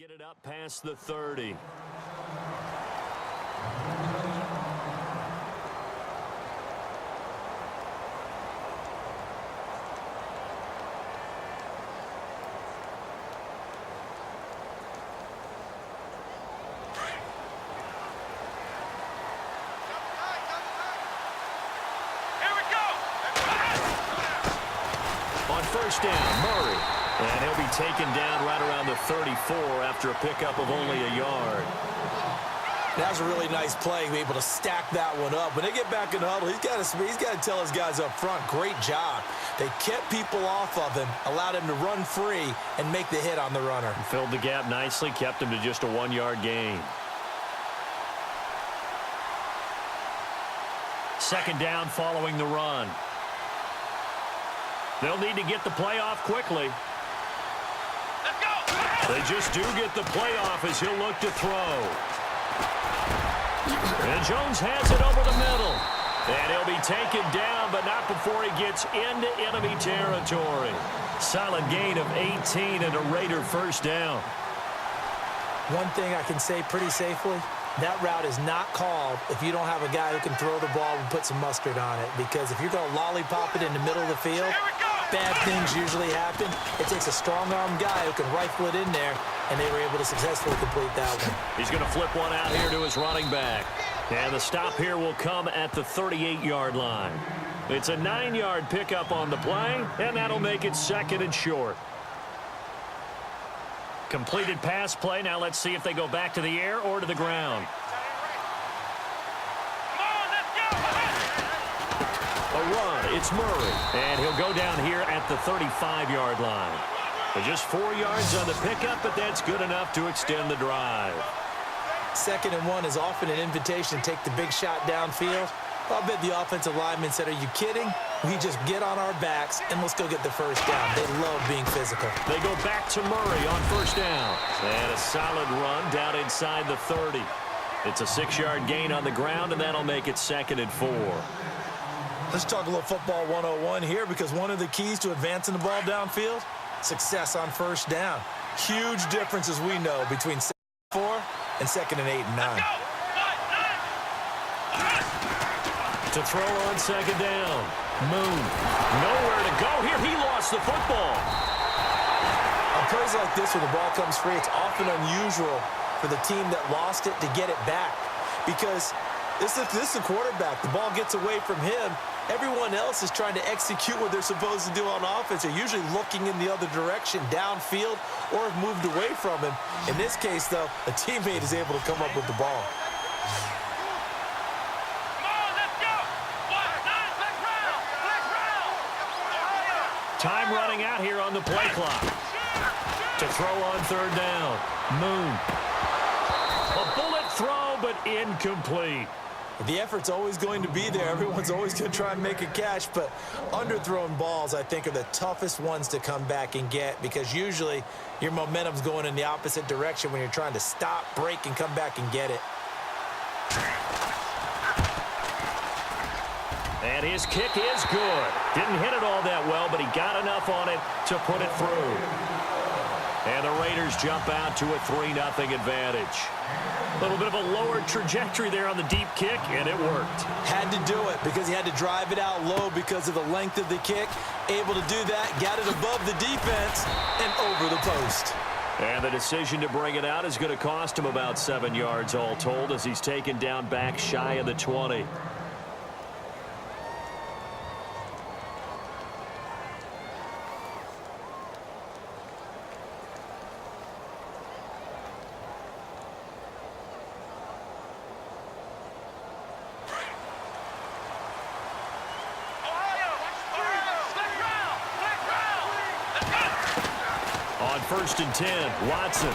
get it up past the 30. On first down, Murray. And he'll be taken down right around the 34 after a pickup of only a yard. That was a really nice play, be able to stack that one up. When they get back in the huddle, he's got to tell his guys up front, great job. They kept people off of him, allowed him to run free and make the hit on the runner. Filled the gap nicely, kept him to just a 1-yard gain. Second down following the run. They'll need to get the play off quickly. Let's go! They just do get the play off as he'll look to throw. And Jones has it over the middle. And he'll be taken down, but not before he gets into enemy territory. Solid gain of 18 and a Raider first down. One thing I can say pretty safely, that route is not called if you don't have a guy who can throw the ball and put some mustard on it. Because if you're going to lollipop it in the middle of the field, bad things usually happen. It takes a strong-arm guy who can rifle it in there, and they were able to successfully complete that one. He's going to flip one out here to his running back. And the stop here will come at the 38-yard line. It's a 9-yard pickup on the play, and that'll make it second and short. Completed pass play. Now let's see if they go back to the air or to the ground. A run. It's Murray. And he'll go down here at the 35-yard line. Just 4 yards on the pickup, but that's good enough to extend the drive. 2nd and 1 is often an invitation to take the big shot downfield. I'll bet the offensive lineman said, are you kidding? We just get on our backs and let's go get the first down. They love being physical. They go back to Murray on first down. And a solid run down inside the 30. It's a 6-yard gain on the ground, and that'll make it 2nd and 4. Let's talk a little football 101 here, because one of the keys to advancing the ball downfield, success on first down. Huge difference, as we know, between 2nd and 4 and 2nd and 8 and 9. To throw on 2nd down. Moon. Nowhere to go here. He lost the football. On plays like this where the ball comes free, it's often unusual for the team that lost it to get it back. Because this is the quarterback. The ball gets away from him. Everyone else is trying to execute what they're supposed to do on offense. They're usually looking in the other direction, downfield, or have moved away from him. In this case, though, a teammate is able to come up with the ball. Time running out here on the play clock. To throw on 3rd down. Moon. A bullet throw, but incomplete. The effort's always going to be there. Everyone's always going to try and make a catch, but underthrown balls, I think, are the toughest ones to come back and get, because usually your momentum's going in the opposite direction when you're trying to stop, break, and come back and get it. And his kick is good. Didn't hit it all that well, but he got enough on it to put it through. And the Raiders jump out to a 3-0 advantage. A little bit of a lower trajectory there on the deep kick, and it worked. Had to do it because he had to drive it out low because of the length of the kick. Able to do that, got it above the defense and over the post. And the decision to bring it out is going to cost him about 7 yards all told, as he's taken down back shy of the 20. On 1st and 10, Watson.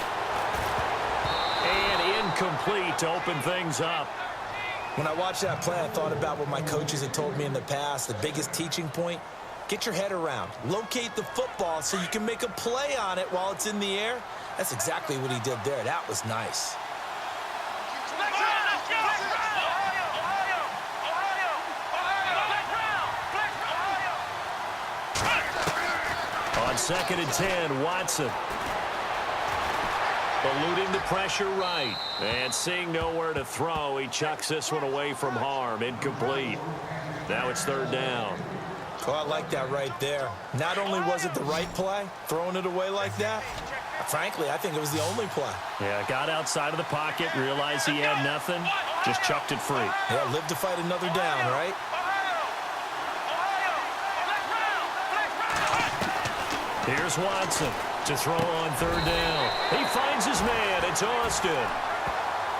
And incomplete to open things up. When I watched that play, I thought about what my coaches had told me in the past. The biggest teaching point, get your head around. Locate the football so you can make a play on it while it's in the air. That's exactly what he did there. That was nice. On 2nd and 10, Watson. Eluding the pressure right. And seeing nowhere to throw, he chucks this one away from harm. Incomplete. Now it's third down. Oh, I like that right there. Not only was it the right play, throwing it away like that, frankly, I think it was the only play. Yeah, got outside of the pocket, realized he had nothing, just chucked it free. Yeah, live to fight another down, right? Here's Watson to throw on third down. He finds his man. It's Austin.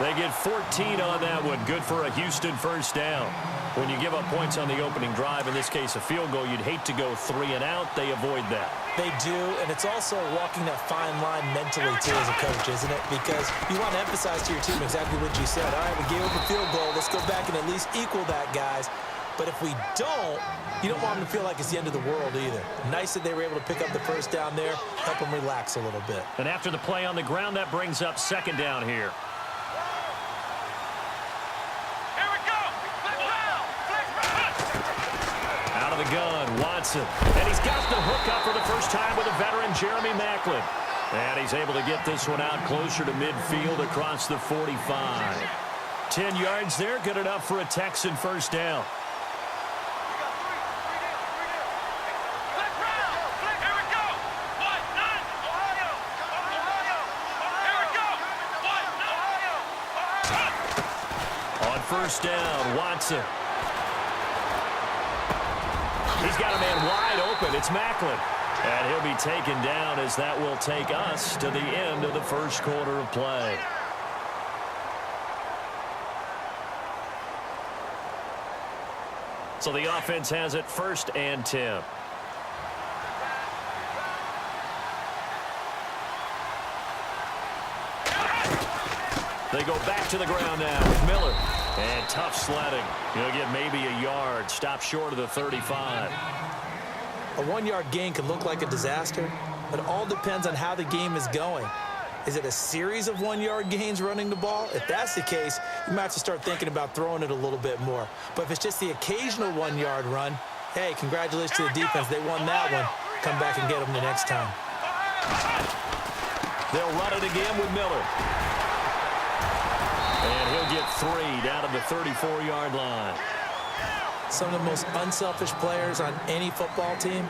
They get 14 on that one. Good for a Houston first down. When you give up points on the opening drive, in this case a field goal, you'd hate to go 3 and out. They avoid that. They do, and it's also walking that fine line mentally, too, as a coach, isn't it? Because you want to emphasize to your team exactly what you said. All right, we gave up a field goal. Let's go back and at least equal that, guys. But if we don't, you don't want them to feel like it's the end of the world either. Nice that they were able to pick up the first down there, help them relax a little bit. And after the play on the ground, that brings up second down here. Out of the gun, Watson. And he's got the hook up for the first time with a veteran, Jeremy Maclin. And he's able to get this one out closer to midfield across the 45. 10 yards there, good enough for a Texan first down. First down, Watson. He's got a man wide open. It's Maclin. And he'll be taken down as that will take us to the end of the first quarter of play. So the offense has it first and 10. They go back to the ground now with Miller. And tough sledding. He'll get maybe a yard. Stop short of the 35. A 1-yard gain can look like a disaster, but it all depends on how the game is going. Is it a series of 1-yard gains running the ball? If that's the case, you might have to start thinking about throwing it a little bit more. But if it's just the occasional 1-yard run, hey, congratulations to the defense. They won that one. Come back and get them the next time. They'll run it again with Miller. And he'll get 3 down to the 34-yard line. Some of the most unselfish players on any football team,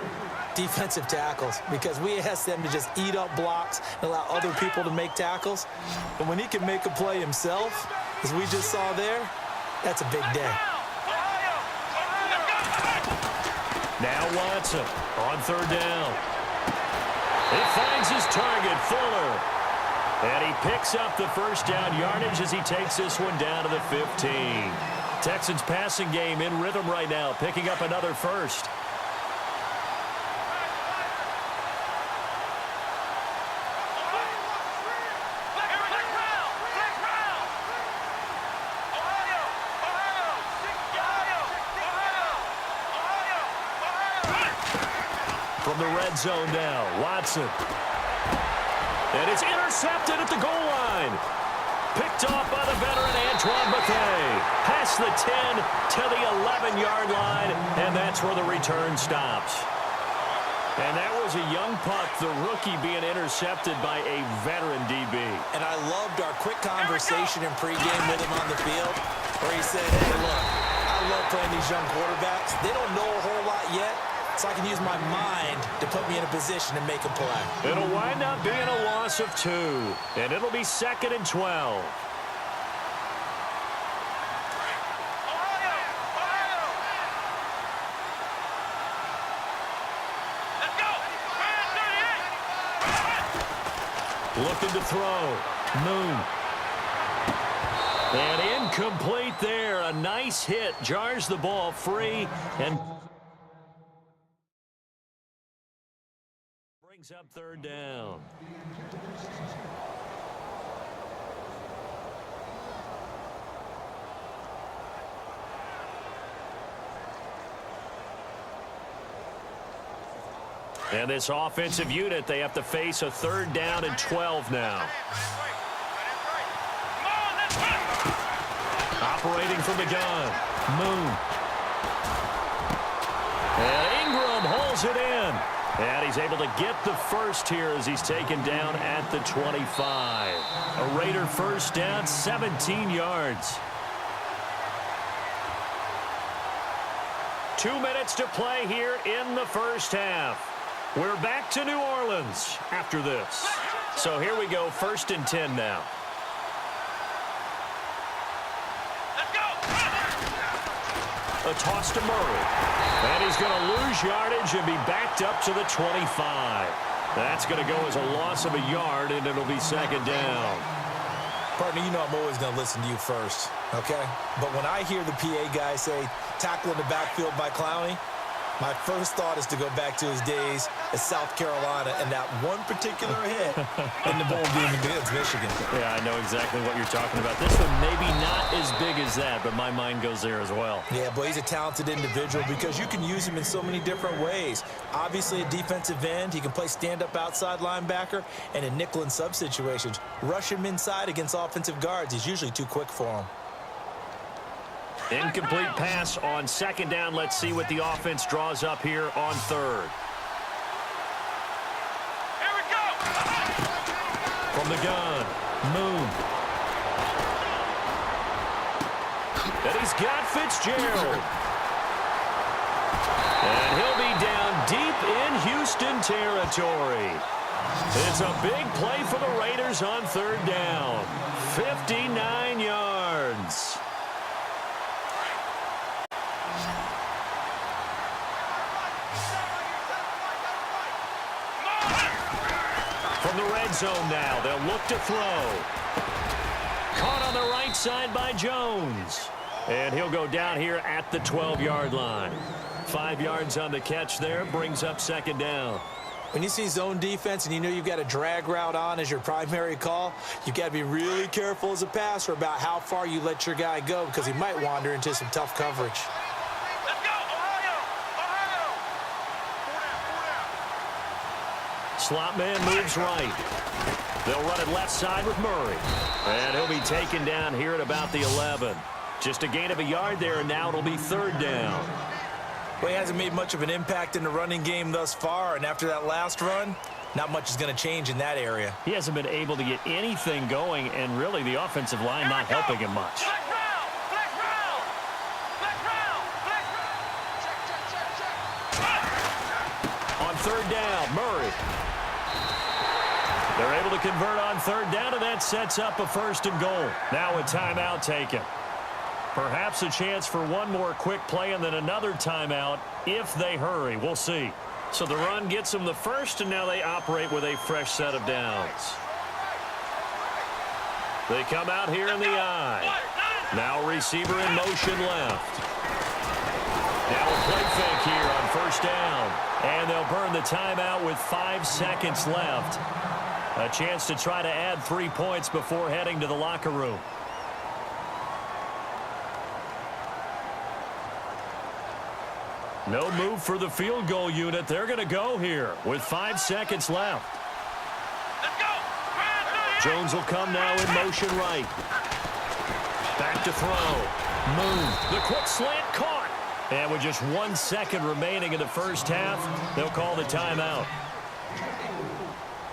defensive tackles, because we ask them to just eat up blocks and allow other people to make tackles. But when he can make a play himself, as we just saw there, that's a big day. Now Watson on third down. He finds his target, Fuller. And he picks up the first down yardage as he takes this one down to the 15. Texans passing game in rhythm right now, picking up another first. From the red zone now, Watson. And it's intercepted at the goal line. Picked off by the veteran Antoine Bethea. Past the 10 to the 11-yard line, and that's where the return stops. And that was a young puck, the rookie being intercepted by a veteran DB. And I loved our quick conversation in pregame with him on the field, where he said, hey, look, I love playing these young quarterbacks. They don't know a whole lot yet, so I can use my mind to put me in a position to make a play. It'll wind up being a loss of 2, and it'll be 2nd and 12. Looking to throw. Moon. And incomplete there. A nice hit. Jars the ball free and brings up third down. And this offensive unit, they have to face a 3rd down and 12 now. Operating from the gun. Moon. And Ingram holds it in. And he's able to get the first here as he's taken down at the 25. A Raider first down, 17 yards. 2 minutes to play here in the first half. We're back to New Orleans after this. So here we go, 1st and 10 now. A toss to Murray. And he's going to lose yardage and be backed up to the 25. That's going to go as a loss of a yard, and it'll be 2nd down. Partner, you know I'm always going to listen to you first, okay? But when I hear the PA guy say, tackle in the backfield by Clowney, my first thought is to go back to his days at South Carolina and that one particular hit in the bowl game against Michigan. Yeah, I know exactly what you're talking about. This one maybe not as big as that, but my mind goes there as well. Yeah, but he's a talented individual because you can use him in so many different ways. Obviously, a defensive end. He can play stand-up outside linebacker and in nickel and sub situations. Rush him inside against offensive guards. He's usually too quick for him. Incomplete pass on 2nd down. Let's see what the offense draws up here on 3rd. Here we go. From the gun, Moon. And he's got Fitzgerald. And he'll be down deep in Houston territory. It's a big play for the Raiders on 3rd down. 59 yards. From the red zone now, they'll look to throw. Caught on the right side by Jones. And he'll go down here at the 12-yard line. 5 yards on the catch there, brings up 2nd down. When you see zone defense and you know you've got a drag route on as your primary call, you've got to be really careful as a passer about how far you let your guy go because he might wander into some tough coverage. Let's go, Ohio! Ohio! Slot man moves right. They'll run it left side with Murray. And he'll be taken down here at about the 11. Just a gain of a yard there, and now it'll be 3rd down. Well, he hasn't made much of an impact in the running game thus far, and after that last run, not much is going to change in that area. He hasn't been able to get anything going, and really the offensive line not helping him much. Flex round! Flex round! Flex round! Flex round! On 3rd down, Murray. They're able to convert on 3rd down, and that sets up a 1st and goal. Now a timeout taken. Perhaps a chance for one more quick play and then another timeout if they hurry. We'll see. So the run gets them the first, and now they operate with a fresh set of downs. They come out here in the eye. Now receiver in motion left. Now a play fake here on 1st down. And they'll burn the timeout with 5 seconds left. A chance to try to add 3 points before heading to the locker room. No move for the field goal unit. They're going to go here with 5 seconds left. Let's go! Jones will come now in motion right. Back to throw. Move. The quick slant caught. And with just 1 second remaining in the first half, they'll call the timeout.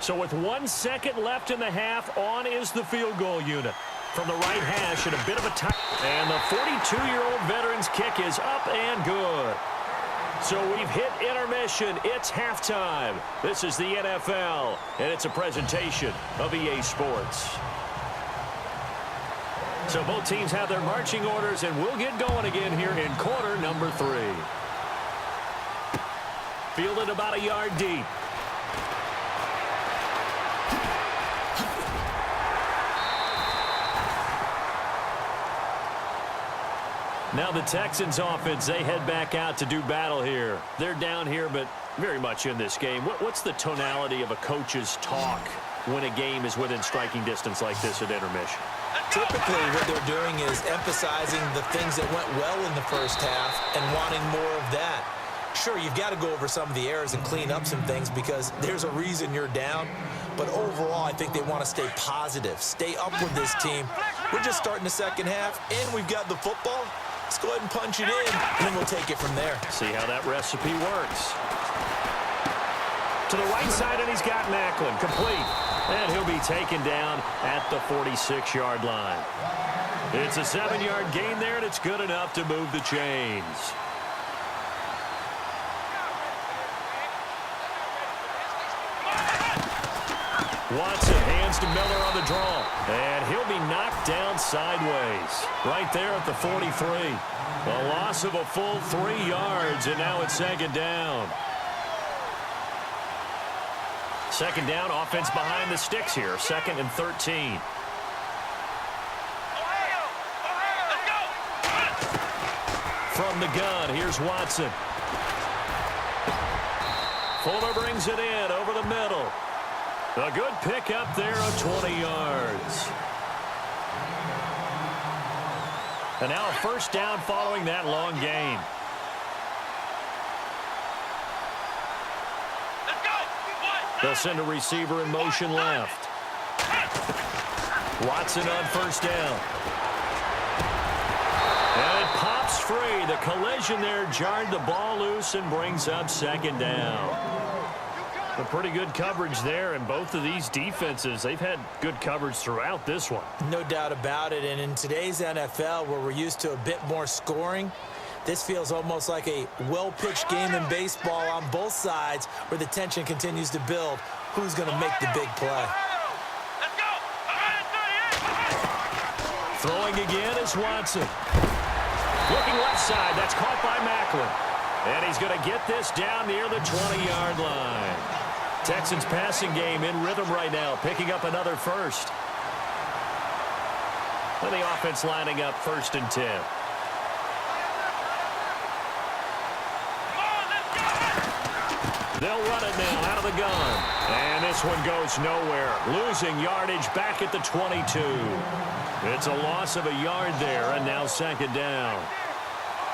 So with 1 second left in the half, on is the field goal unit. From the right hash and a bit of a time. And the 42-year-old veteran's kick is up and good. So we've hit intermission. It's halftime. This is the NFL, and it's a presentation of EA Sports. So both teams have their marching orders, and we'll get going again here in quarter number 3. Fielded about a yard deep. Now the Texans offense, they head back out to do battle here. They're down here, but very much in this game. What's the tonality of a coach's talk when a game is within striking distance like this at intermission? Typically, what they're doing is emphasizing the things that went well in the first half and wanting more of that. Sure, you've got to go over some of the errors and clean up some things because there's a reason you're down. But overall, I think they want to stay positive, stay up with this team. We're just starting the second half, and we've got the football. Let's go ahead and punch it in, and then we'll take it from there. See how that recipe works. To the right side, and he's got Macklin. Complete. And he'll be taken down at the 46-yard line. It's a 7-yard gain there, and it's good enough to move the chains. Watson hands to Miller on the draw. And he'll be knocked down sideways. Right there at the 43. A loss of a full 3 yards, and now it's second down. Second down, offense behind the sticks here. 2nd and 13. From the gun, here's Watson. Fuller brings it in over the middle. A good pick up there of 20 yards. And now a first down following that long gain. They'll send a receiver in motion left. Watson on first down. And it pops free. The collision there jarred the ball loose and brings up second down. A pretty good coverage there, and both of these defenses, they've had good coverage throughout this one. No doubt about it, and in today's NFL, where we're used to a bit more scoring, this feels almost like a well-pitched game in baseball on both sides where the tension continues to build. Who's going to make the big play? Throwing again is Watson. Looking left side, that's caught by Macklin. And he's going to get this down near the 20-yard line. Texans passing game in rhythm right now, picking up another first. And the offense lining up 1st and 10. They'll run it now out of the gun. And this one goes nowhere. Losing yardage back at the 22. It's a loss of a yard there, and now second down.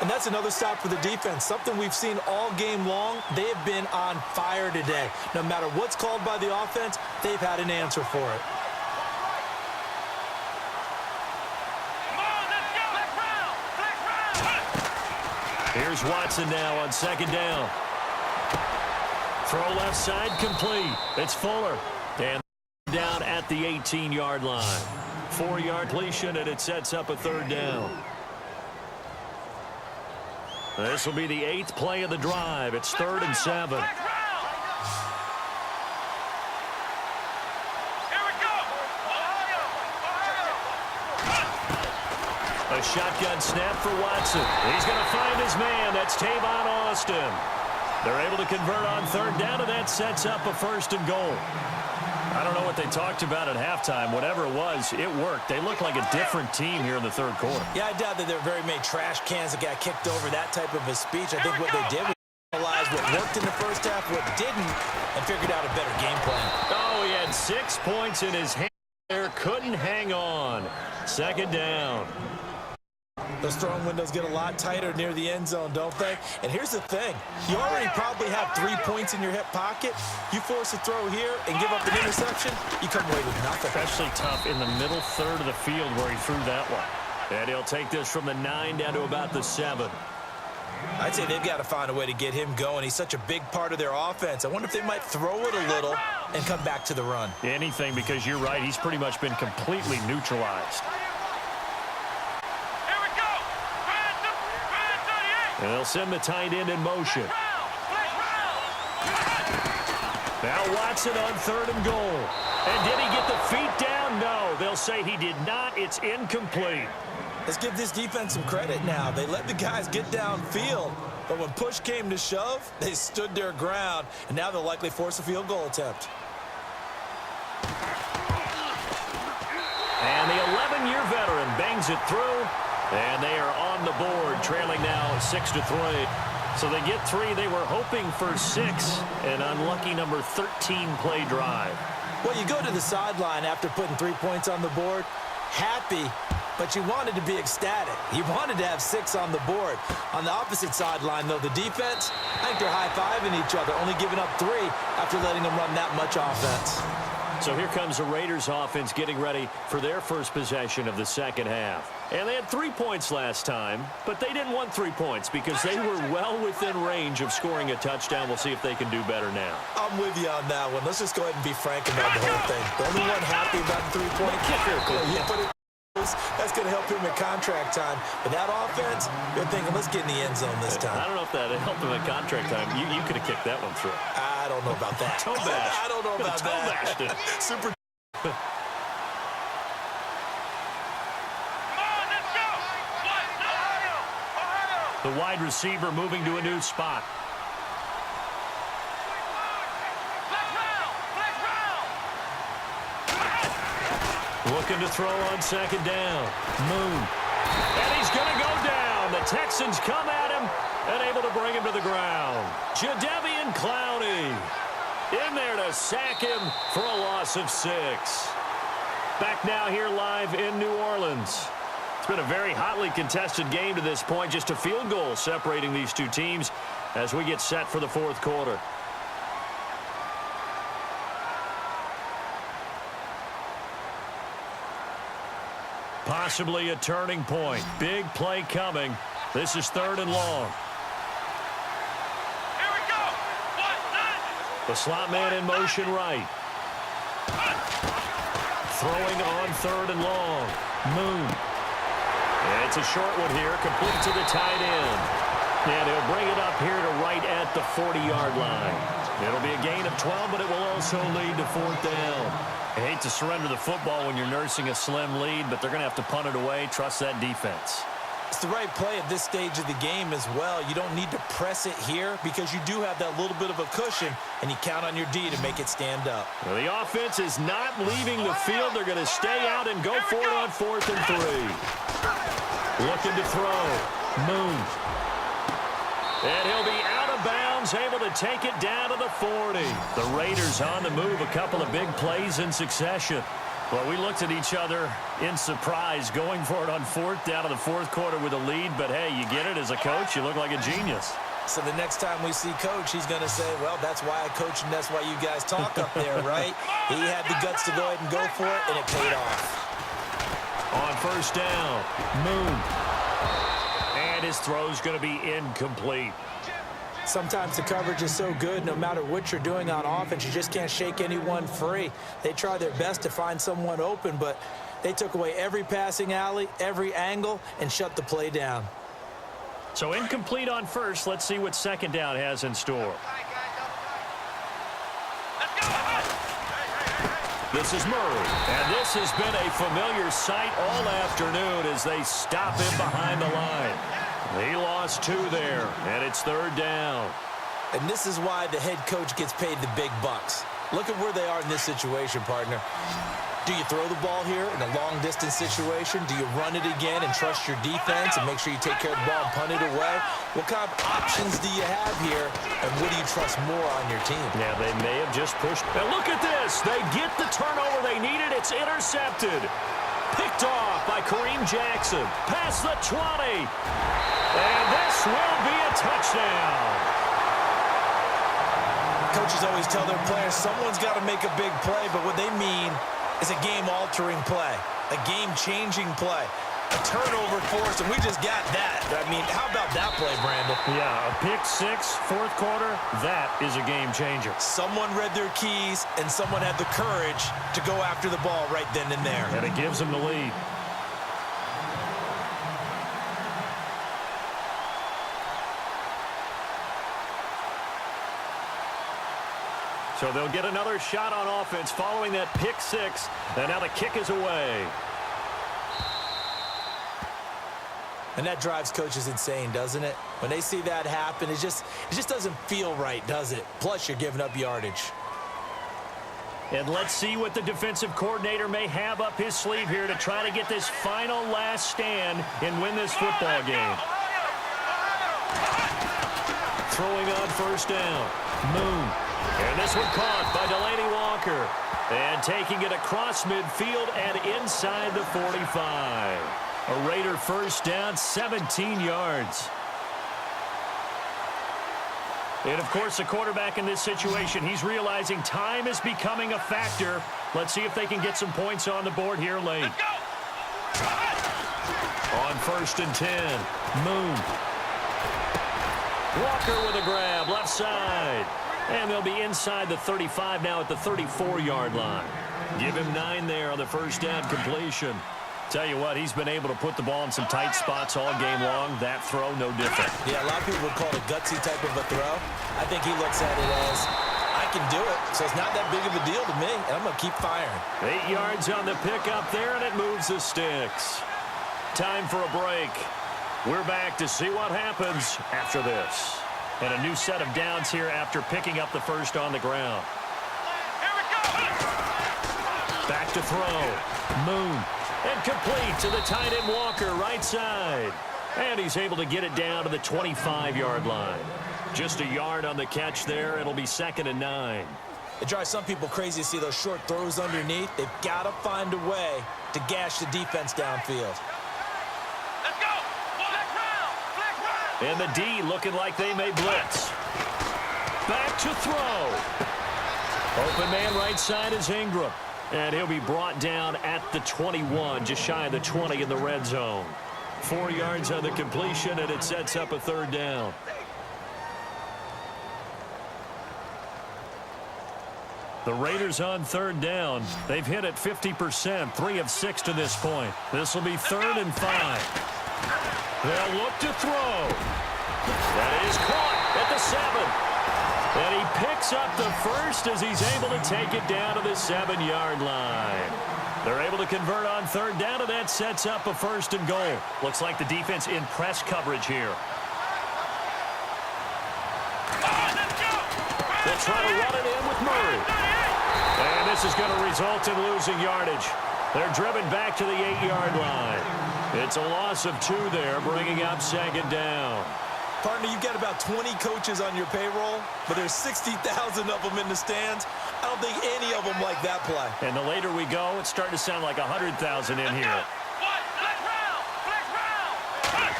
And that's another stop for the defense, something we've seen all game long. They have been on fire today. No matter what's called by the offense, they've had an answer for it. Here's Watson now on second down. Throw left side complete. It's Fuller. And down at the 18-yard line. 4-yard completion, and it sets up a third down. This will be the 8th play of the drive. It's 3rd and 7. A shotgun snap for Watson. He's going to find his man. That's Tavon Austin. They're able to convert on third down, and that sets up a 1st and goal. I don't know what they talked about at halftime. Whatever it was, it worked. They look like a different team here in the third quarter. Yeah, I doubt that there were very many trash cans that got kicked over, that type of a speech. I think what they did was analyze what worked in the first half, what didn't, and figured out a better game plan. Oh, he had 6 points in his hand there. Couldn't hang on. Second down. Those throwing windows get a lot tighter near the end zone, don't they? And here's the thing. You already probably have 3 points in your hip pocket. You force a throw here and give up an interception, you come away with nothing. Especially tough in the middle third of the field where he threw that one. And he'll take this from the 9 down to about the 7. I'd say they've got to find a way to get him going. He's such a big part of their offense. I wonder if they might throw it a little and come back to the run. Anything, because you're right. He's pretty much been completely neutralized. And they'll send the tight end in motion. Now Watson on 3rd and goal. And did he get the feet down? No, they'll say he did not. It's incomplete. Let's give this defense some credit now. They let the guys get downfield, but when push came to shove, they stood their ground, and now they'll likely force a field goal attempt. And the 11-year veteran bangs it through. And they are on the board, trailing now 6-3. So they get 3. They were hoping for 6. An unlucky number 13 play drive. Well, you go to the sideline after putting 3 points on the board, happy, but you wanted to be ecstatic. You wanted to have 6 on the board. On the opposite sideline, though, the defense, I think they're high-fiving each other, only giving up 3 after letting them run that much offense. So here comes the Raiders offense getting ready for their first possession of the second half. And they had 3 points last time, but they didn't want 3 points because they were well within range of scoring a touchdown. We'll see if they can do better now. I'm with you on that one. Let's just go ahead and be frank about the whole thing. The only one happy about the three-point kicker. That's going to help him in contract time. But that offense, you're thinking, let's get in the end zone this time. I don't know if that helped him in contract time. You could have kicked that one through. I don't know about that. Toe bash. I don't know about Toe bashed it. Super. The wide receiver moving to a new spot. Looking to throw on second down. Moon. And he's going to go down. The Texans come at him and able to bring him to the ground. Jadeveon Clowney in there to sack him for a loss of 6. Back now here live in New Orleans. It's been a very hotly contested game to this point. Just a field goal separating these two teams as we get set for the fourth quarter. Possibly a turning point. Big play coming. This is 3rd and long. Here we go. The slot man in motion right. Throwing on 3rd and long. Moon. And it's a short one here, complete to the tight end. And he'll bring it up here to right at the 40-yard line. It'll be a gain of 12, but it will also lead to 4th down. I hate to surrender the football when you're nursing a slim lead, but they're going to have to punt it away. Trust that defense. It's the right play at this stage of the game as well. You don't need to press it here because you do have that little bit of a cushion, and you count on your D to make it stand up. Well, the offense is not leaving the field. They're going to stay out and go for it on 4th and 3. Looking to throw. Moon. And he'll be out of bounds, able to take it down to the 40. The Raiders on the move, a couple of big plays in succession. Well, we looked at each other in surprise, going for it on 4th down to the 4th quarter with a lead. But, hey, you get it as a coach, you look like a genius. So the next time we see Coach, he's going to say, well, that's why I coach and that's why you guys talk up there, right? He had the guts to go ahead and go for it, and it paid off. On 1st down, Moon. And his throw's going to be incomplete. Sometimes the coverage is so good, no matter what you're doing on offense, you just can't shake anyone free. They try their best to find someone open, but they took away every passing alley, every angle, and shut the play down. So incomplete on 1st. Let's see what 2nd down has in store. This is Murray, and this has been a familiar sight all afternoon as they stop him behind the line. He lost 2 there, and it's 3rd down. And this is why the head coach gets paid the big bucks. Look at where they are in this situation, partner. Do you throw the ball here in a long-distance situation? Do you run it again and trust your defense and make sure you take care of the ball and punt it away? What kind of options do you have here, and what do you trust more on your team? Yeah, they may have just pushed. And look at this. They get the turnover they needed. It's intercepted. Picked off by Kareem Jackson. Past the 20. And this will be a touchdown. Coaches always tell their players someone's got to make a big play, but what they mean is a game-altering play, a game-changing play, a turnover force, and we just got that. I mean, how about that play, Brandon? Yeah, a pick 6, 4th quarter, that is a game changer. Someone read their keys, and someone had the courage to go after the ball right then and there. And it gives them the lead. So they'll get another shot on offense following that pick 6. And now the kick is away. And that drives coaches insane, doesn't it? When they see that happen, it just doesn't feel right, does it? Plus, you're giving up yardage. And let's see what the defensive coordinator may have up his sleeve here to try to get this final last stand and win this football game. Throwing on 1st down. Moon. And this one caught by Delaney Walker. And taking it across midfield and inside the 45. A Raider 1st down, 17 yards. And, of course, the quarterback in this situation, he's realizing time is becoming a factor. Let's see if they can get some points on the board here late. Let's go. On 1st and 10, Moon. Walker with a grab, left side. And they'll be inside the 35 now at the 34-yard line. Give him 9 there on the first down completion. Tell you what, he's been able to put the ball in some tight spots all game long. That throw, no different. Yeah, a lot of people would call it a gutsy type of a throw. I think he looks at it as, I can do it, so it's not that big of a deal to me, and I'm going to keep firing. 8 yards on the pickup there, and it moves the sticks. Time for a break. We're back to see what happens after this. And a new set of downs here after picking up the first on the ground. Here we go. Back to throw. Moon. And complete to the tight end Walker, right side. And he's able to get it down to the 25-yard line. Just a yard on the catch there. It'll be 2nd and 9. It drives some people crazy to see those short throws underneath. They've got to find a way to gash the defense downfield. Let's go. Flag round. Flag round. And the D looking like they may blitz. Back to throw. Open man right side is Ingram. And he'll be brought down at the 21, just shy of the 20 in the red zone. 4 yards on the completion, and it sets up a 3rd down. The Raiders on 3rd down. They've hit it 50%, 3 of 6 to this point. This will be 3rd and 5. They'll look to throw. That is caught at the 7. And he picks up the first as he's able to take it down to the 7-yard line. They're able to convert on 3rd down, and that sets up a 1st and goal. Looks like the defense in press coverage here. They'll try to run it in with Murray. And this is going to result in losing yardage. They're driven back to the 8-yard line. It's a loss of 2 there, bringing up 2nd down. Partner, you've got about 20 coaches on your payroll, but there's 60,000 of them in the stands. I don't think any of them like that play. And the later we go, it's starting to sound like 100,000 in here. Flag round. Flag round.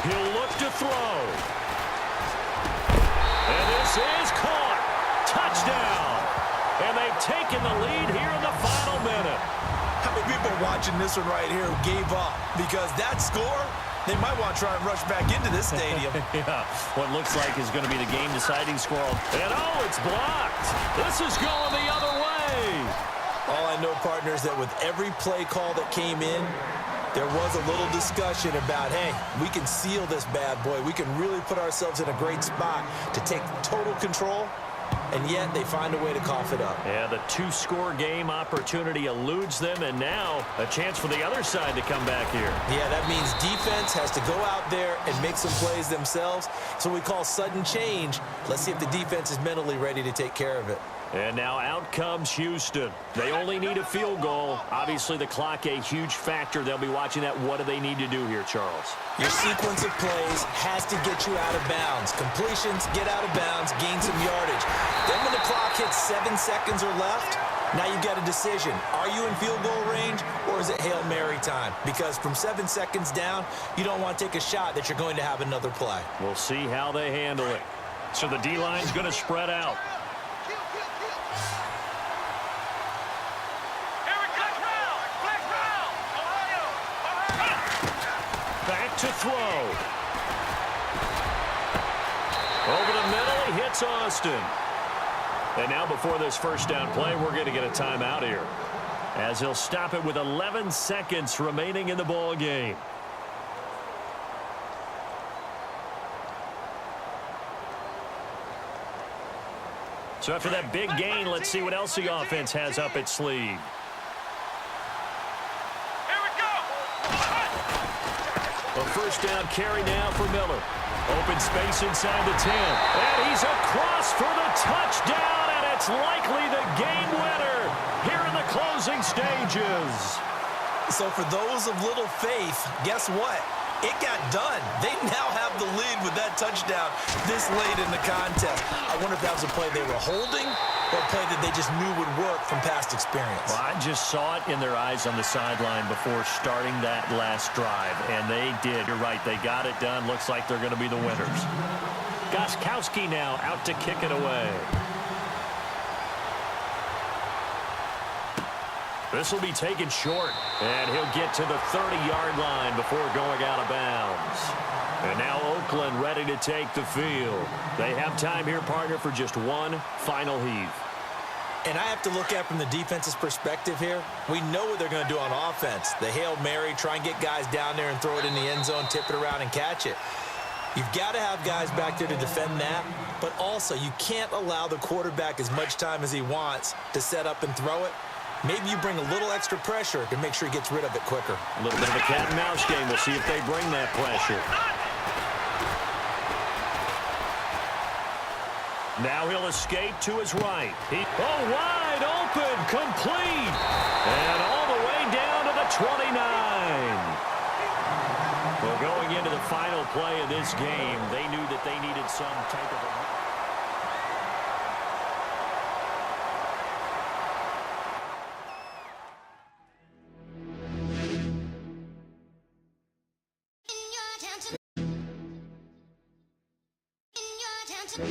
He'll look to throw. And this is caught. Touchdown. And they've taken the lead here in the final minute. How many people watching this one right here who gave up? Because that score, they might want to try and rush back into this stadium. Yeah, what looks like is going to be the game-deciding score. And, oh, it's blocked. This is going the other way. All I know, partners, that with every play call that came in, there was a little discussion about, hey, we can seal this bad boy. We can really put ourselves in a great spot to take total control. And yet they find a way to cough it up. Yeah, the 2-score game opportunity eludes them, and now a chance for the other side to come back here. Yeah, that means defense has to go out there and make some plays themselves. So we call sudden change. Let's see if the defense is mentally ready to take care of it. And now out comes Houston. They only need a field goal. Obviously, the clock a huge factor. They'll be watching that. What do they need to do here, Charles? Your sequence of plays has to get you out of bounds. Completions, get out of bounds, gain some yardage. Then when the clock hits 7 seconds or left, now you've got a decision. Are you in field goal range, or is it Hail Mary time? Because from 7 seconds down, you don't want to take a shot that you're going to have another play. We'll see how they handle it. So the D-line's going to spread out. Back to throw. Over the middle, he hits Austin. And now before this first down play, we're going to get a timeout here, as he'll stop it with 11 seconds remaining in the ball game. So after that big gain, let's see what else the offense has up its sleeve. A first down carry now for Miller. Open space inside the 10. And he's across for the touchdown, and it's likely the game winner here in the closing stages. So for those of little faith, guess what? It got done. They now have the lead with that touchdown this late in the contest. I wonder if that was a play they were holding or a play that they just knew would work from past experience. Well, I just saw it in their eyes on the sideline before starting that last drive, and they did. You're right. They got it done. Looks like they're going to be the winners. Gostkowski now out to kick it away. This will be taken short, and he'll get to the 30-yard line before going out of bounds. And now Oakland ready to take the field. They have time here, partner, for just one final heave. And I have to look at from the defense's perspective here. We know what they're going to do on offense. The Hail Mary, try and get guys down there and throw it in the end zone, tip it around and catch it. You've got to have guys back there to defend that, but also you can't allow the quarterback as much time as he wants to set up and throw it. Maybe you bring a little extra pressure to make sure he gets rid of it quicker. A little bit of a cat and mouse game. We'll see if they bring that pressure. Now he'll escape to his right. Wide open, complete. And all the way down to the 29. Well, going into the final play of this game, they knew that they needed some type of a...